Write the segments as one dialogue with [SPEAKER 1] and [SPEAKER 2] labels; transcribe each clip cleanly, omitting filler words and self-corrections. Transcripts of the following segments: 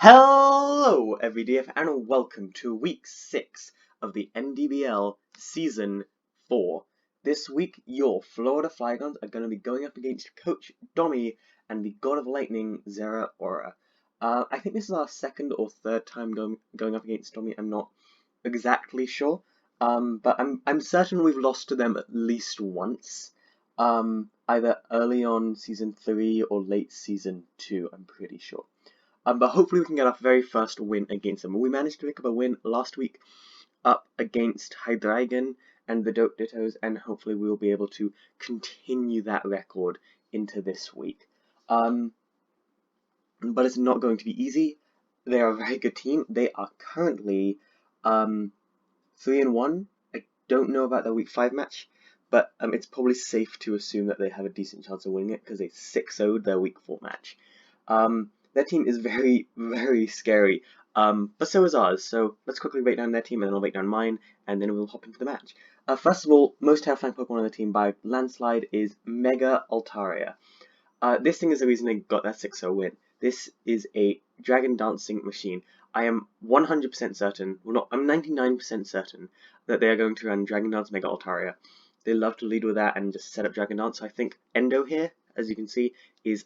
[SPEAKER 1] Hello, everyday, and welcome to week 6 of the NDBL Season 4. This week, your Florida Flygons are going to be going up against Coach Domi and the God of Lightning Zeraora. I think this is our second or third time going up against Domi. I'm not exactly sure, but I'm certain we've lost to them at least once, either early on Season 3 or late Season 2, I'm pretty sure. But hopefully we can get our very first win against them. We managed to pick up a win last week up against Hydreigon and the Dope Dittos, and hopefully we will be able to continue that record into this week. But it's not going to be easy. They are a very good team. They are currently 3-1. I don't know about their week 5 match, but it's probably safe to assume that they have a decent chance of winning it because they 6-0'd their week 4 match. Their team is very, very scary, but so is ours. So let's quickly break down their team, and then I'll break down mine, and then we'll hop into the match. First of all, most terrifying Pokemon on the team by landslide is Mega Altaria. This thing is the reason they got that 6-0 win. This is a dragon dancing machine. I am 100% certain, well not, I'm 99% certain that they are going to run Dragon Dance Mega Altaria. They love to lead with that and just set up Dragon Dance. So I think Endo here, as you can see, is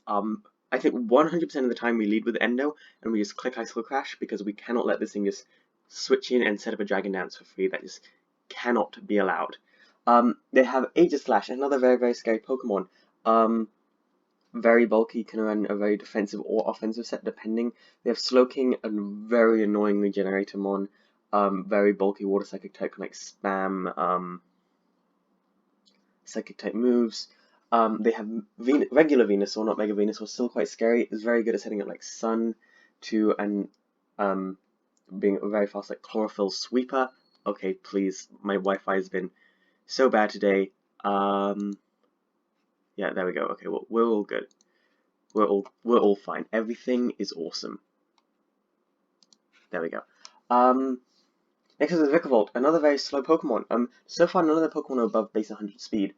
[SPEAKER 1] I think 100% of the time we lead with Endo, and we just click Icicle Crash, because we cannot let this thing just switch in and set up a Dragon Dance for free. That just cannot be allowed. They have Aegislash, another very, very scary Pokemon. Very bulky, can run a very defensive or offensive set, depending. They have Slowking, a very annoying Regeneratormon. Very bulky Water Psychic type, can like spam Psychic type moves. They have regular Venusaur, not Mega Venusaur, still quite scary. It's very good at setting up like Sun to and being very fast like Chlorophyll Sweeper. Okay, please, my Wi-Fi has been so bad today. Yeah, there we go. Okay, well, we're all good. We're all fine. Everything is awesome. There we go. Next is the Vikavolt, another very slow Pokemon. So far none of the Pokemon are above base 100 speed.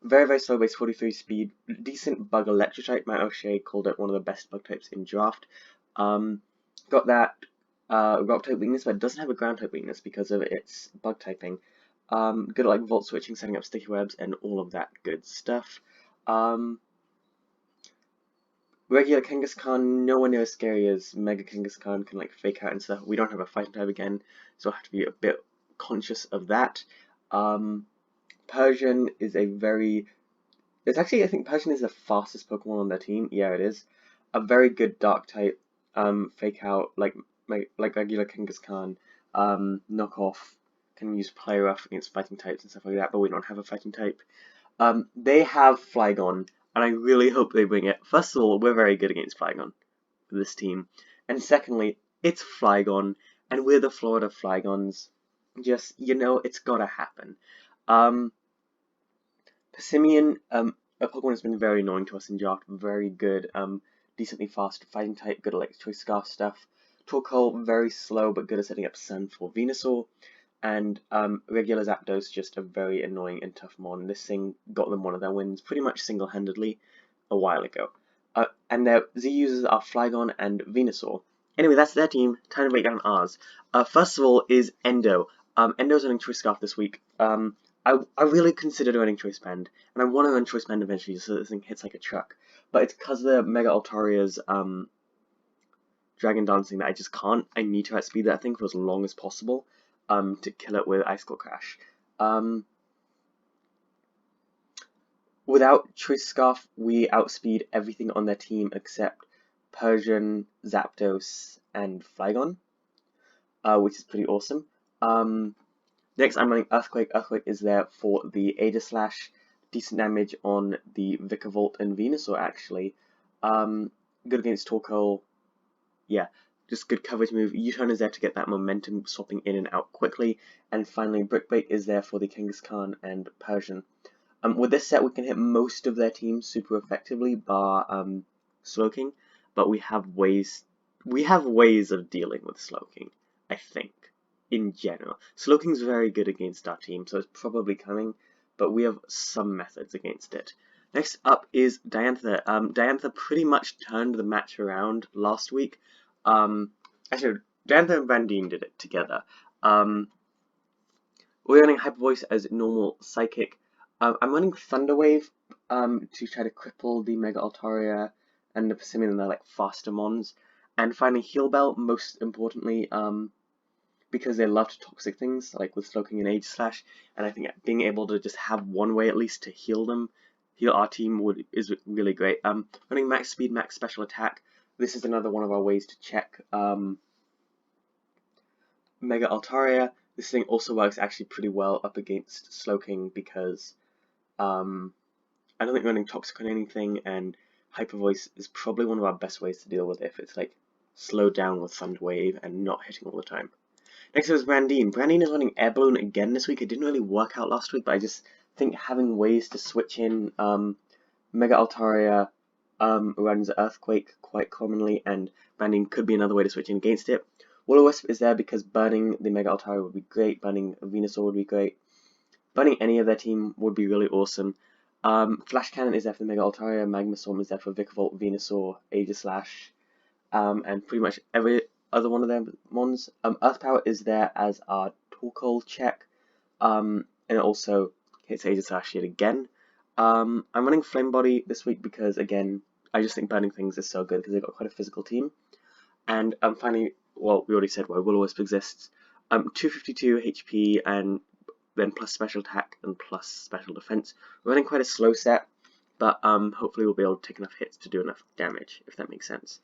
[SPEAKER 1] Very, very slow base 43 speed, decent bug electric type. Matt O'Shea called it one of the best bug types in draft. Got that rock type weakness, but it doesn't have a ground type weakness because of its bug typing. Good at like volt switching, setting up sticky webs, and all of that good stuff. Regular Kangaskhan, nowhere near as scary as Mega Kangaskhan, can like fake out and stuff. We don't have a fighting type again, so I have to be a bit conscious of that. Persian is a very... It's actually, I think Persian is the fastest Pokemon on their team. Yeah, it is. A very good Dark type, fake out, like regular Kangaskhan, knockoff, can use Play Rough against fighting types and stuff like that, but we don't have a fighting type. They have Flygon, and I really hope they bring it. First of all, we're very good against Flygon, this team. And secondly, it's Flygon, and we're the Florida Flygons. Just, you know, it's gotta happen. Persimmon, a Pokemon that's been very annoying to us in draft, very good, decently fast fighting type, good at like Choice Scarf stuff. Torkoal, very slow but good at setting up Sun for Venusaur. And regular Zapdos, just a very annoying and tough mon. This thing got them one of their wins pretty much single-handedly a while ago. And their Z users are Flygon and Venusaur. Anyway, that's their team. Time to break down ours. First of all is Endo. Endo's running Choice Scarf this week. I really considered running Choice Band, and I want to run Choice Band eventually so this thing hits like a truck. But it's because of the Mega Altaria's Dragon Dancing that I just can't. I need to outspeed that thing for as long as possible to kill it with Icicle Crash. Without Choice Scarf, we outspeed everything on their team except Persian, Zapdos, and Flygon, which is pretty awesome. Next, I'm running Earthquake. Earthquake is there for the Aegislash, decent damage on the Vikavolt and Venusaur, actually. Good against Torkoal. Yeah, just good coverage move. U-turn is there to get that momentum swapping in and out quickly. And finally, Brick Break is there for the Kangaskhan and Persian. With this set, we can hit most of their teams super effectively, bar Slowking. But we have ways of dealing with Slowking, I think. In general. Slowking's very good against our team, so it's probably coming, but we have some methods against it. Next up is Diantha. Diantha pretty much turned the match around last week. Actually, Dantha and Vandine did it together. We're running Hyper Voice as normal Psychic. I'm running Thunder Wave to try to cripple the Mega Altaria and the Persimmon, and they're like faster mons. And finally Heal Bell, most importantly, because they love to toxic things, like with Slowking and Age Slash, and I think being able to just have one way at least to heal them, heal our team is really great. Running Max Speed, Max Special Attack. This is another one of our ways to check Mega Altaria. This thing also works actually pretty well up against Slowking because I don't think running Toxic on anything, and Hyper Voice is probably one of our best ways to deal with it if it's like slowed down with Thunder Wave and not hitting all the time. Next up is Brandine. Brandine is running Air Balloon again this week. It didn't really work out last week, but I just think having ways to switch in Mega Altaria runs Earthquake quite commonly, and Brandine could be another way to switch in against it. Will-O-Wisp is there because burning the Mega Altaria would be great, burning Venusaur would be great, burning any of their team would be really awesome. Flash Cannon is there for the Mega Altaria, Magma Storm is there for Vikavolt, Venusaur, Aegislash, and pretty much every other one of their mons. Earth Power is there as our Torkoal check, and it also hits Aegislash yet again. I'm running Flame Body this week because, again, I just think burning things is so good because they've got quite a physical team. And finally, well, we already said why Will-O-Wisp exists. 252 HP and then plus special attack and plus special defense. We're running quite a slow set, but hopefully we'll be able to take enough hits to do enough damage, if that makes sense.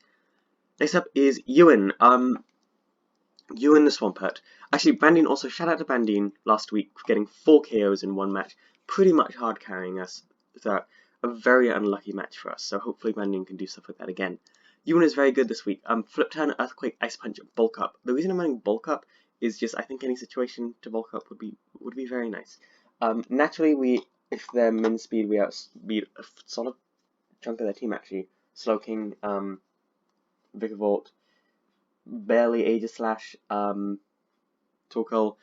[SPEAKER 1] Next up is Ewan. Ewan the Swampert. Actually, Bandine also, shout out to Bandine last week for getting 4 KOs in one match. Pretty much hard carrying us throughout a very unlucky match for us, so hopefully Bandine can do stuff like that again. Ewan is very good this week. Flip Turn, Earthquake, Ice Punch, Bulk Up. The reason I'm running Bulk Up is just I think any situation to bulk up would be very nice. Naturally, if they're min speed, we outspeed a solid chunk of their team actually. Slowking, Vikavolt, barely Aegislash, Torkoal.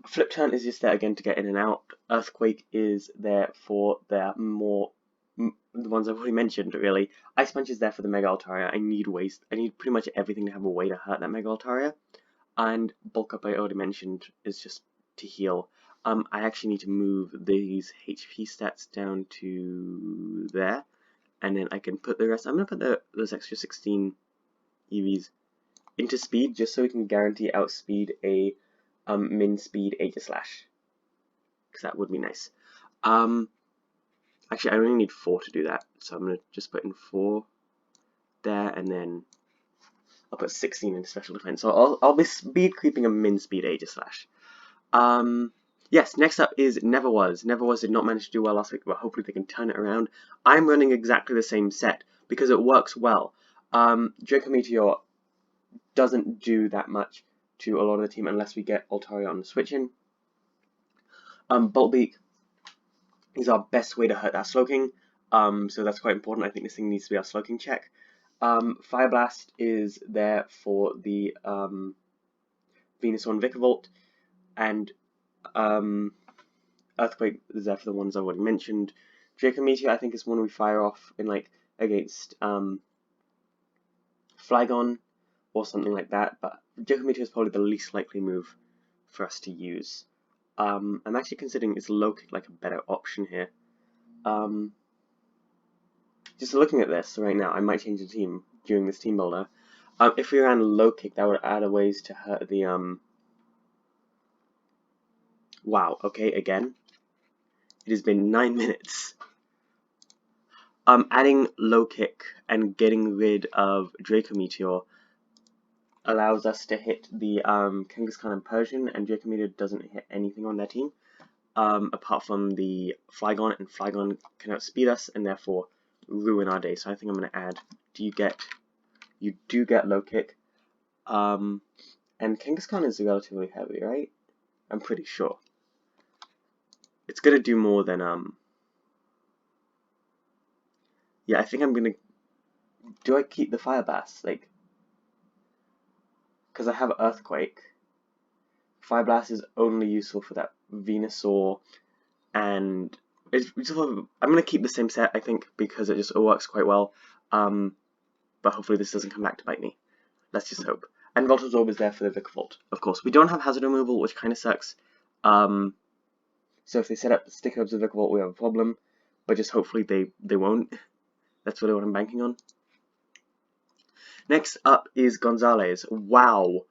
[SPEAKER 1] Flip Turn is just there again to get in and out. Earthquake is there for their the ones I've already mentioned, really. Ice Punch is there for the Mega Altaria. I need pretty much everything to have a way to hurt that Mega Altaria. And Bulk Up, I already mentioned, is just to heal. I actually need to move these HP stats down to there, and then I can put the rest. I'm going to put those extra 16 EVs into speed, just so we can guarantee outspeed a min speed Aegislash, because that would be nice. Actually, I only need 4 to do that, so I'm going to just put in 4 there, and then I'll put 16 in special defense. So I'll be speed creeping a min speed Aegislash. Yes, next up is Never Was. Never Was did not manage to do well last week, but hopefully they can turn it around. I'm running exactly the same set because it works well. Draco Meteor doesn't do that much to a lot of the team unless we get Altaria on the switch in. Boltbeak is our best way to hurt that Slowking, so that's quite important. I think this thing needs to be our Slowking check. Fire Blast is there for the Venusaur and Vikavolt, and Earthquake is there for the ones I've already mentioned. Draco Meteor I think is one we fire off in like against Flygon or something like that, but Draco Meteor is probably the least likely move for us to use. I'm actually considering is low kick like a better option here. Just looking at this right now, I might change the team during this team builder. If we ran low kick, that would add a ways to hurt the Wow, okay, again. It has been 9 minutes. Adding low kick and getting rid of Draco Meteor allows us to hit the Kangaskhan and Persian, and Draco Meteor doesn't hit anything on their team, apart from the Flygon, and Flygon can outspeed us and therefore ruin our day. So I think I'm going to add, you do get low kick, and Kangaskhan is relatively heavy, right? I'm pretty sure. It's going to do more than, yeah, I think I'm going to, do I keep the Fire Blast? Like, because I have Earthquake. Fire Blast is only useful for that Venusaur, and I'm going to keep the same set, I think, because it works quite well, but hopefully this doesn't come back to bite me. Let's just hope. And Volt Absorb is there for the Vikavolt. Of course, we don't have Hazard Removal, which kind of sucks. So if they set up Stick Herbs with Vikavolt, we have a problem. But just hopefully they won't. That's really what I'm banking on. Next up is Gonzalez. Wow.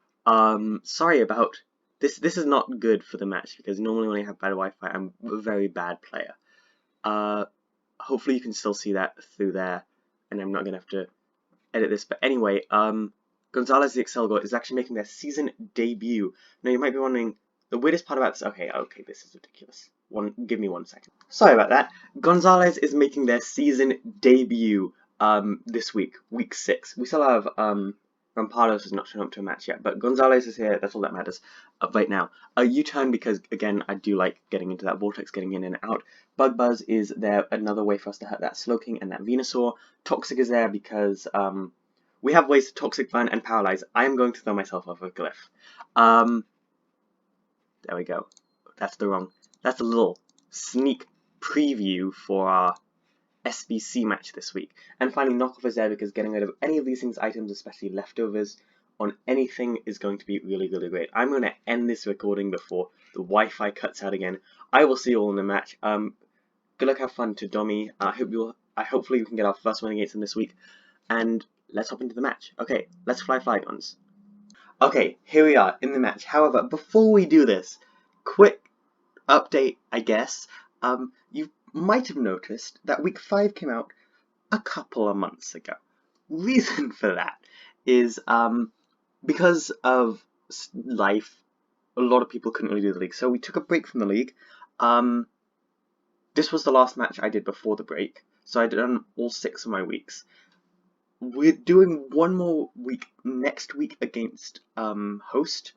[SPEAKER 1] Sorry about this. This is not good for the match because normally when I have bad Wi-Fi, I'm a very bad player. Hopefully you can still see that through there, and I'm not gonna have to edit this. But anyway, Gonzalez the Excelgor is actually making their season debut. Now you might be wondering, the weirdest part about this. Okay, this is ridiculous. Give me 1 second. Sorry about that. Gonzalez is making their season debut this week, week 6. We still have Rampados has not shown up to a match yet, but Gonzalez is here. That's all that matters right now. U-turn because again I do like getting into that vortex, getting in and out. Bug Buzz is there, another way for us to hurt that Slowking and that Venusaur. Toxic is there because we have ways to Toxic Burn and Paralyze. I am going to throw myself off a Glyph. There we go. That's a little sneak preview for our SBC match this week. And finally, Knockoff is there because getting rid of any of these things, items, especially leftovers, on anything is going to be really, really great. I'm going to end this recording before the Wi-Fi cuts out again. I will see you all in the match. Good luck, have fun to Domi. Hopefully we can get our first win against him this week. And let's hop into the match. Okay, let's fly Flygons. Okay, here we are in the match. However, before we do this, quick update, I guess. You might have noticed that week 5 came out a couple of months ago. Reason for that is because of life, a lot of people couldn't really do the league, so we took a break from the league. This was the last match I did before the break, so I'd done all 6 of my weeks. We're doing one more week next week against Host,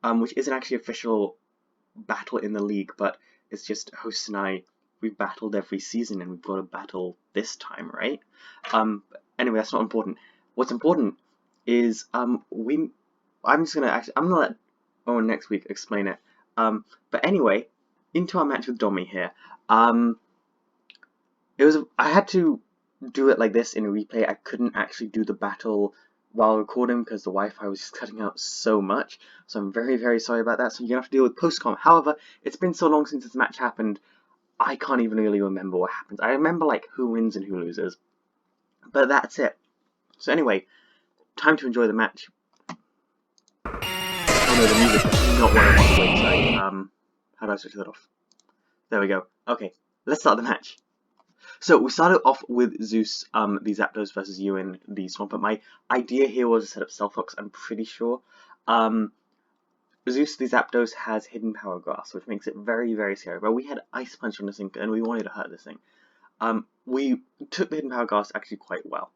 [SPEAKER 1] which isn't actually official battle in the league, but it's just Host and I. We've battled every season, and we've got to battle this time, right? Anyway, that's not important. What's important is I'm gonna let Owen next week explain it. But anyway, into our match with Domi here. I had to do it like this in a replay. I couldn't actually do the battle while recording because the Wi-Fi was just cutting out so much. So I'm very, very sorry about that. So you're gonna have to deal with post-com. However, it's been so long since this match happened, I can't even really remember what happens. I remember like who wins and who loses, but that's it. So anyway, time to enjoy the match. Oh no, the music is not what I want to wait. Sorry. How do I switch that off? There we go. Okay, let's start the match. So we started off with Zeus, the Zapdos versus Ewan, the Swampert. My idea here was to set up Stealth Rocks, I'm pretty sure. Zeus, the Zapdos, has Hidden Power Grass, which makes it very, very scary. But we had Ice Punch on this thing, and we wanted to hurt this thing. We took the Hidden Power Grass actually quite well.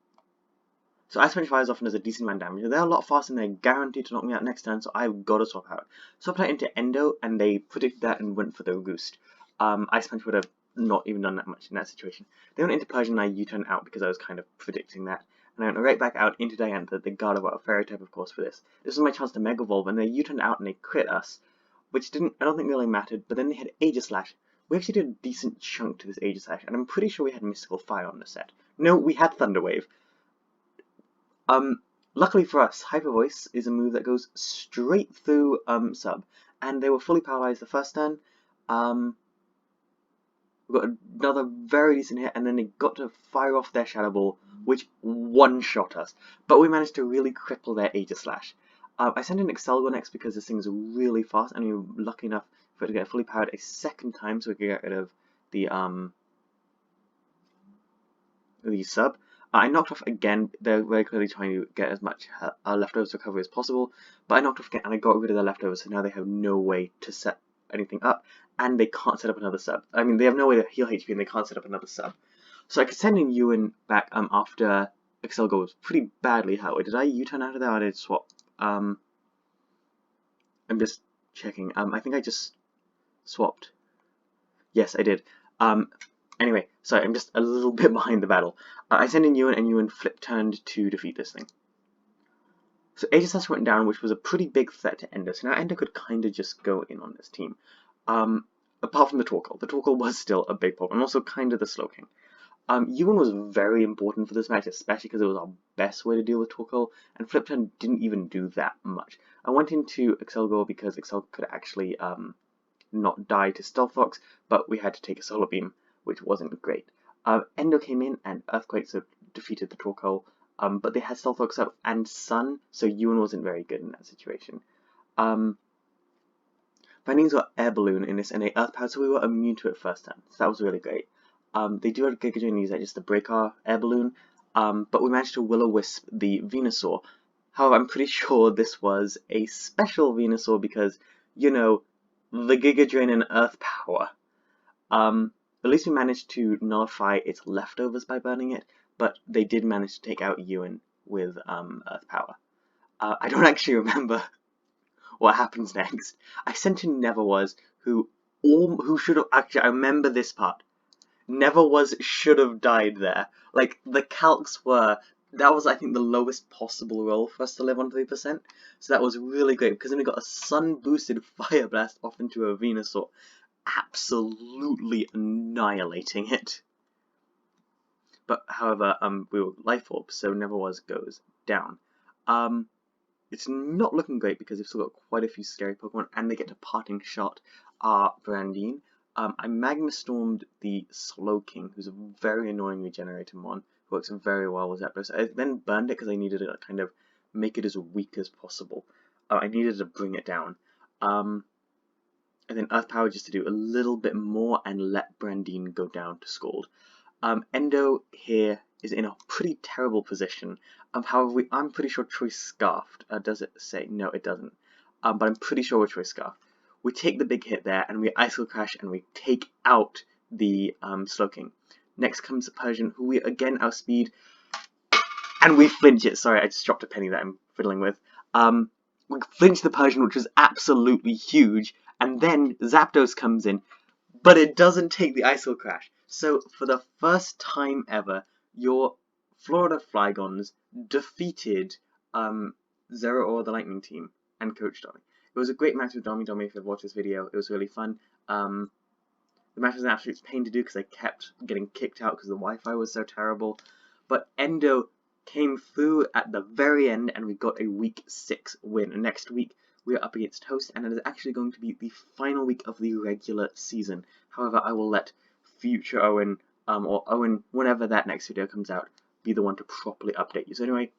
[SPEAKER 1] So Ice Punch fires off and does a decent amount of damage. They're a lot faster and they're guaranteed to knock me out next turn, so I've got to swap out. Swap out into Endo, and they predicted that and went for the Roost. Ice Punch would have not even done that much in that situation. They went into Persian and I U-turned out because I was kind of predicting that. And I went right back out into Diantha, the God of Fairy type, of course, for this. This was my chance to Mega Evolve, and they U-turned out and they crit us, which I don't think really mattered, but then they had Aegislash. We actually did a decent chunk to this Aegislash, and I'm pretty sure we had Mystical Fire on the set. No, we had Thunder Wave. Luckily for us, Hyper Voice is a move that goes straight through sub, and they were fully paralyzed the first turn. We got another very decent hit, and then they got to fire off their Shadow Ball, which one-shot us. But we managed to really cripple their Aegislash. I sent in Excelgor next because this thing's really fast, and we were lucky enough for it to get fully powered a second time, so we could get rid of the sub. I knocked off again. They're very clearly trying to get as much leftovers recovery as possible, but I knocked off again, and I got rid of their leftovers, so now they have no way to set anything up, and they can't set up another sub. I mean, they have no way to heal HP, and they can't set up another sub. So I could send in Ewan back after Excelgor was pretty badly hurt. Wait, did I U-turn out of there or did I swap? I'm just checking. I think I just swapped. Yes, I did. Anyway, sorry, I'm just a little bit behind the battle. I sent in Ewan, and Ewan flip-turned to defeat this thing. So Aegislash went down, which was a pretty big threat to Ender. So now Ender could kind of just go in on this team. Apart from the Torkoal. The Torkoal was still a big problem, and also kind of the Slowking. Yuan was very important for this match, especially because it was our best way to deal with Torkoal, and Flip Turn didn't even do that much. I went into Excelgor because Excel could actually not die to Stealth Fox, but we had to take a Solar Beam, which wasn't great. Endo came in and Earthquake so defeated the Torkoal, but they had Stealth Fox up and Sun, so Yuan wasn't very good in that situation. Findings got Air Balloon in this NA Earth Power, so we were immune to it first turn, so that was really great. They do have Giga Drain use that just to break our Air Balloon, but we managed to Will-O-Wisp the Venusaur. However, I'm pretty sure this was a special Venusaur because, you know, the Giga Drain and Earth Power. At least we managed to nullify its leftovers by burning it, but they did manage to take out Yuan with Earth Power. I don't actually remember what happens next. I sent in Neverwas, who should have actually. I remember this part. Neverwas should have died there. Like the calcs were. That was, I think, the lowest possible roll for us to live on 3%. So that was really great because then we got a sun-boosted Fire Blast off into a Venusaur, absolutely annihilating it. But however, we were Life Orb, so Neverwas goes down. It's not looking great because they've still got quite a few scary Pokemon, and they get to Parting Shot Brandine. I Magma Stormed the Slowking, who's a very annoying regenerator mon, who works very well with Zapdos. I then burned it because I needed to kind of make it as weak as possible. I needed to bring it down. And then Earth Power just to do a little bit more and let Brandine go down to Scald. Endo here is in a pretty terrible position. However, I'm pretty sure Choice Scarfed. Does it say? No, it doesn't. But I'm pretty sure we're Choice Scarfed. We take the big hit there, and we Icicle Crash, and we take out the Slowking. Next comes the Persian, who we again outspeed, and we flinch it. Sorry, I just dropped a penny that I'm fiddling with. We flinch the Persian, which was absolutely huge, and then Zapdos comes in, but it doesn't take the Icicle Crash. So, for the first time ever, your Florida Flygons defeated Zeraora the Lightning team and Coach Domi. It was a great match with Domi. If you've watched this video, it was really fun. The match was an absolute pain to do because I kept getting kicked out because the Wi-Fi was so terrible. But Endo came through at the very end and we got a week 6 win. And next week we are up against Host, and it is actually going to be the final week of the regular season. However, I will let future Owen, or Owen, whenever that next video comes out, be the one to properly update you. So anyway,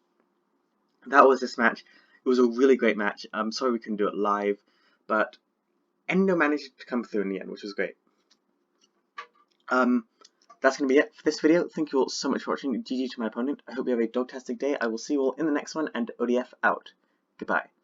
[SPEAKER 1] that was this match. It was a really great match. I'm sorry we couldn't do it live, but Endo managed to come through in the end, which was great. That's going to be it for this video. Thank you all so much for watching. GG to my opponent. I hope you have a dogtastic day. I will see you all in the next one, and ODF out. Goodbye.